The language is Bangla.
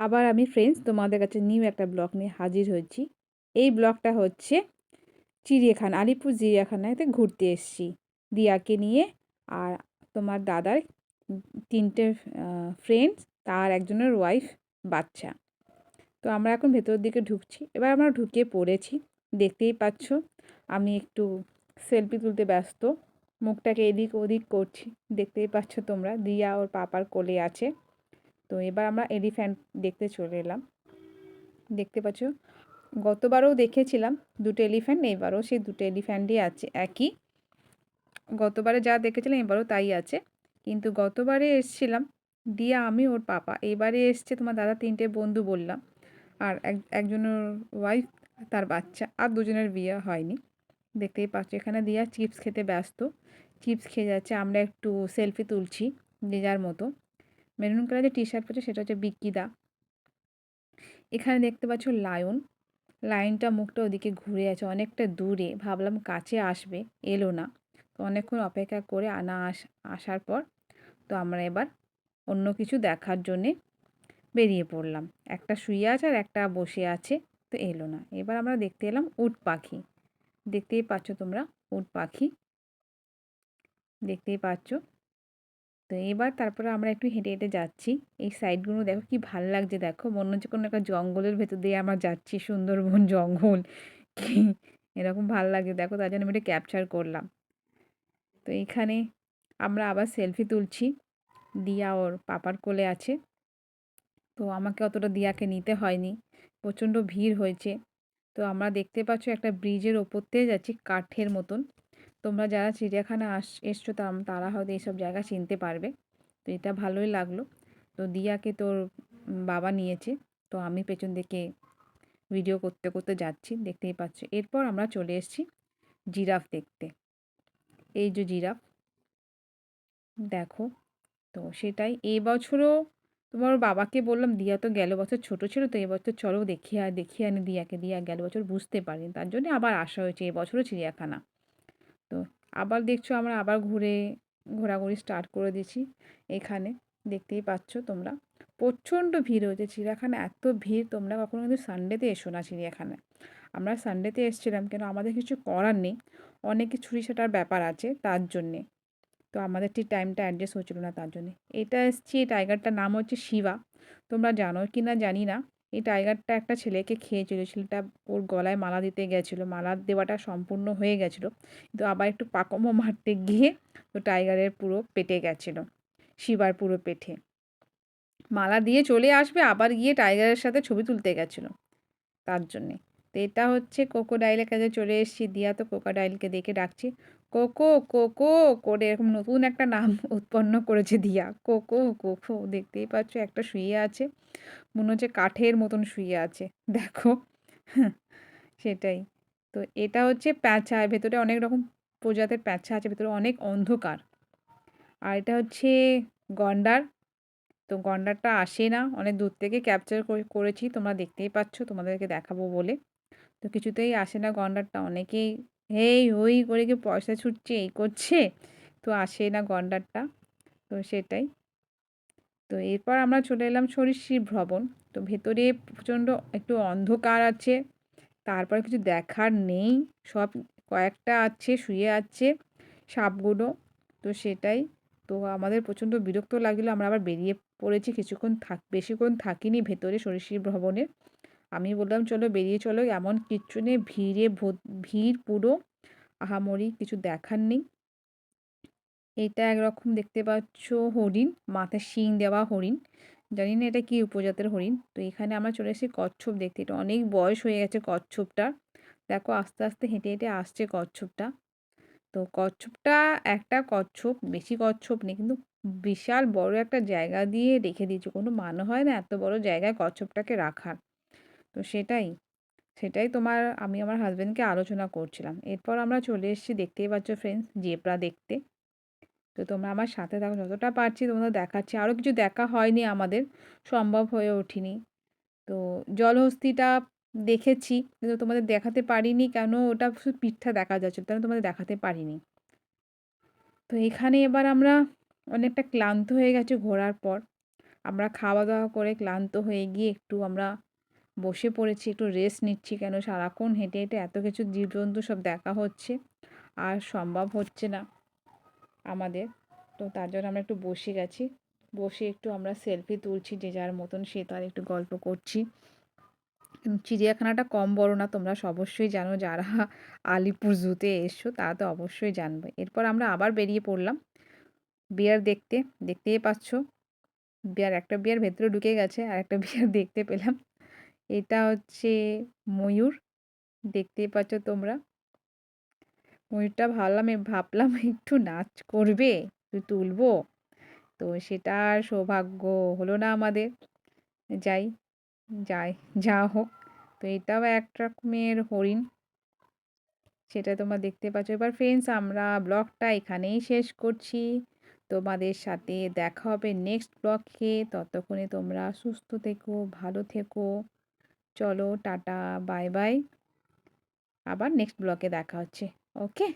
আবার আমি ফ্রেন্ডস তোমাদের কাছে নিউ একটা ব্লগ নিয়ে হাজির হয়েছি। এই ব্লগটা হচ্ছে চিড়িয়াখানা, আলিপুর চিড়িয়াখানাতে ঘুরতে এসেছি দিয়াকে নিয়ে, আর তোমার দাদার 3টে ফ্রেন্ডস, তার একজনের ওয়াইফ, বাচ্চা। তো আমরা এখন ভেতরের দিকে ঢুকছি। এবার আমরা ঢুকে পড়েছি, দেখতেই পাচ্ছ। আমি একটু সেলফি তুলতে ব্যস্ত, মুখটাকে এদিক ওদিক করছি, দেখতেই পাচ্ছ তোমরা। দিয়া ওর পাপার কোলে আছে। তো এবার আমরা এলিফ্যান্ট দেখতে চলে এলাম, দেখতে পাচ্ছ। গতবারও দেখেছিলাম 2টো এলিফ্যান্ট, এবারও সেই 2টো এলিফ্যান্টই আছে একই। গতবারে যা দেখেছিলাম এবারও তাই আছে, কিন্তু গতবারে এসছিলাম দিয়া, আমি, ওর পাপা। এবারে এসছে তোমার দাদা 3টে বন্ধু বললাম, আর একজনের ওয়াইফ, তার বাচ্চা, আর 2জনের বিয়ে হয়নি। দেখতেই পাচ্ছ এখানে দিয়া চিপস খেতে ব্যস্ত, চিপস খেয়ে যাচ্ছে। আমরা একটু সেলফি তুলছি যে যার মতো। মেরুন কালারের টি শার্ট পরেছে, সেটা হচ্ছে বিক্কিদা। এখানে দেখতে পাচ্ছ লায়ন, লাইনটা মুখটা ওদিকে ঘুরে আছে অনেকটা দূরে, ভাবলাম কাছে আসবে, এলো না। তো অনেকক্ষণ অপেক্ষা করে আসার পর তো আমরা এবার অন্য কিছু দেখার জন্যে বেরিয়ে পড়লাম। একটা শুয়ে আছে আর একটা বসে আছে, তো এলো না। এবার আমরা দেখতে এলাম উট পাখি, দেখতেই পাচ্ছ তোমরা, উট পাখি দেখতেই পাচ্ছ। তো এবার তারপরে আমরা একটু হেঁটে হেঁটে যাচ্ছি। এই সাইডগুলো দেখো কি ভাল লাগছে, দেখো মনে হচ্ছে কোনো একটা জঙ্গলের ভেতর দিয়ে আমরা যাচ্ছি, সুন্দরবন জঙ্গল কি এরকম ভাল লাগে দেখো, তার জন্য আমি এটা ক্যাপচার করলাম। তো এইখানে আমরা আবার সেলফি তুলছি, দিয়া ওর পাপার কোলে আছে। তো আমাকে অতটা দিয়াকে নিতে হয়নি, প্রচণ্ড ভিড় হয়েছে। তো আমরা দেখতে পাচ্ছ একটা ব্রিজের ওপর দিয়ে যাচ্ছি, কাঠের মতন। তোমরা যারা চিড়িয়াখানা এসছো তারা হয়তো এইসব জায়গা চিনতে পারবে। তো এটা ভালোই লাগলো। তো দিয়াকে তোর বাবা নিয়েছে, তো আমি পেছন থেকে ভিডিও করতে করতে যাচ্ছি, দেখতেই পাচ্ছ। এরপর আমরা চলে এসেছি জিরাফ দেখতে। এই যে জিরাফ দেখো, তো সেটাই। এই বছরও তোমার বাবাকে বললাম, দিয়া তো গেল বছর ছোট ছিল, তো এবছর চলো দেখিয়ে আনি দিয়াকে। দিয়া গেল বছর বুঝতে পারিনি, তার জন্য আবার আসা হয়েছে এবছরও চিড়িয়াখানা। তো আবার দেখছো আমরা আবার ঘোরাঘুরি স্টার্ট করে দিয়েছি। এখানে দেখতেই পাচ্ছ তোমরা, প্রচণ্ড ভিড় হয়েছে চিড়িয়াখানা, এত ভিড়। তোমরা কখনো কিন্তু সানডেতে এসো না চিড়িয়াখানায়। আমরা সানডেতে এসেছিলাম, কেন আমাদের কিছু করার নেই, অনেকে ছুটি ছাটার ব্যাপার আছে তার জন্যে। তো আমাদের ঠিক টাইমটা অ্যাডজাস্ট হচ্ছিলো না, তার জন্যে। এটা এসছি, এই টাইগারটার নাম হচ্ছে শিবা। তোমরা জানো কি না জানি না। এই টাইগারটা একটা ছেলেকে খেয়েছিল, ছেলেটা ওর গলায় মালা দিতে গেছিলো, মালা দেওয়াটা সম্পূর্ণ হয়ে গেছিলো, কিন্তু আবার একটু পাকমো মারতে গিয়ে তো টাইগারের পুরো পেটে গেছিলো, শিবার পুরো পেটে। মালা দিয়ে চলে আসবে, আবার গিয়ে টাইগারের সাথে ছবি তুলতে গেছিলো, তার জন্যে। তো এটা হচ্ছে ক্রোকোডাইলের কাছে চলে এসেছি। দিয়া তো ক্রোকোডাইলকে দেখে ডাকছে কোকো কোকো করে, এরকম নতুন একটা নাম উৎপন্ন করেছে দিয়া, কোকো কোকো। দেখতেই পাচ্ছ একটা শুয়ে আছে, মনে হচ্ছে কাঠের মতন শুয়ে আছে, দেখো। সেটাই। তো এটা হচ্ছে প্যাঁচা, ভেতরে অনেক রকম প্রজাতির প্যাঁচা আছে, ভেতরে অনেক অন্ধকার। আর এটা হচ্ছে গন্ডার। তো গন্ডারটা আসে না, অনেক দূর থেকে ক্যাপচার করেছি, তোমরা দেখতেই পাচ্ছ, তোমাদেরকে দেখাবো বলে। তো কিছুতেই আসে না গন্ডারটা, অনেকেই হেই হই করে কি পয়সা ছুটছে, এই করছে, তো আসে না গন্ডারটা। তো সেটাই। তো এরপর আমরা চলে এলাম সরীসৃপ ভ্রমণ। তো ভেতরে প্রচণ্ড একটু অন্ধকার আছে, তারপর কিছু দেখার নেই, সব কয়েকটা আছে শুয়ে আছে সাপগুলো। তো সেটাই। তো আমাদের প্রচণ্ড বিরক্ত লাগছিলো, আমরা আবার বেরিয়ে পড়েছি, কিছুক্ষণ বেশিক্ষণ থাকিনি ভেতরে সরীসৃপ ভ্রমণে। আমি বললাম চলো বেরিয়ে চলো, এমন কিচ্ছু নেই, ভিড় পুরো, আহামরি কিছু দেখার নেই। এটা একরকম দেখতে পাচ্ছ হরিণ, মাথায় শিং দেওয়া হরিণ, জানি না এটা কি উপজাতের হরিণ। তো এখানে আমরা চলে এসেছি কচ্ছপ দেখতে, এটা অনেক বয়স হয়ে গেছে কচ্ছপটার, দেখো আস্তে আস্তে হেঁটে হেঁটে আসছে কচ্ছপটা। তো কচ্ছপটা একটা কচ্ছপ, বেশি কচ্ছপ নেই, কিন্তু বিশাল বড় একটা জায়গা দিয়ে রেখে দিয়েছে, কোনো মানে হয় না এত বড় জায়গায় কচ্ছপটাকে রাখার। তো সেটাই, আমি আমার হাজব্যান্ডকে আলোচনা করছিলাম। এরপর আমরা চলে এসেছি, দেখতেই পাচ্ছ ফ্রেন্ডস, জেব্রা দেখতে। তো তোমরা আমার সাথে থাকো, যতটা পারছি তোমাদের দেখাচ্ছি। আরও কিছু দেখা হয়নি আমাদের, সম্ভব হয়ে ওঠেনি। তো জলহস্তিটা দেখেছি, কিন্তু তোমাদের দেখাতে পারিনি, কেন ওটা শুধু পিঠটা দেখা যাচ্ছিল, তাহলে তোমাদের দেখাতে পারিনি। তো এখানে এবার আমরা অনেকটা ক্লান্ত হয়ে গেছি ঘোরার পর, আমরা খাওয়া দাওয়া করে ক্লান্ত হয়ে গিয়ে একটু আমরা বসে পড়েছি, একটু রেস্ট নিচ্ছি। কেন সারাক্ষণ হেঁটে হেঁটে এত কিছু জীবজন্তু সব দেখা হচ্ছে, আর সম্ভব হচ্ছে না আমাদের। তো তার জন্য আমরা একটু বসে গেছি, বসে একটু আমরা সেলফি তুলছি যে যার মতন, সে তার একটু গল্প করছি। চিড়িয়াখানাটা কম বড় না, তোমরা অবশ্যই জানো, যারা আলিপুর জুতে এসছো তারা তো অবশ্যই জানবে। এরপর আমরা আবার বেরিয়ে পড়লাম বিয়ার দেখতে। দেখতেই পাচ্ছ বিয়ার, একটা বিয়ার ভেতরে ঢুকে গেছে আর একটা বিয়ার দেখতে পেলাম। এটা হচ্ছে ময়ূর, দেখতেই পাচ্ছ তোমরা। ময়ূরটা ভাবলাম একটু নাচ করবে, একটু তুলবো, তো সেটা আর সৌভাগ্য হলো না আমাদের। যাই যাই যা হোক, তো এটাও এক রকমের হরিণ, সেটা তোমরা দেখতে পাচ্ছ। এবার ফ্রেন্ডস, আমরা ব্লগটা এখানেই শেষ করছি। তোমাদের সাথে দেখা হবে নেক্সট ব্লগে। ততক্ষণে তোমরা সুস্থ থেকো, ভালো থেকো। চলো টাটা, বাই বাই। আবার নেক্সট ব্লগে দেখা হচ্ছে। ওকে।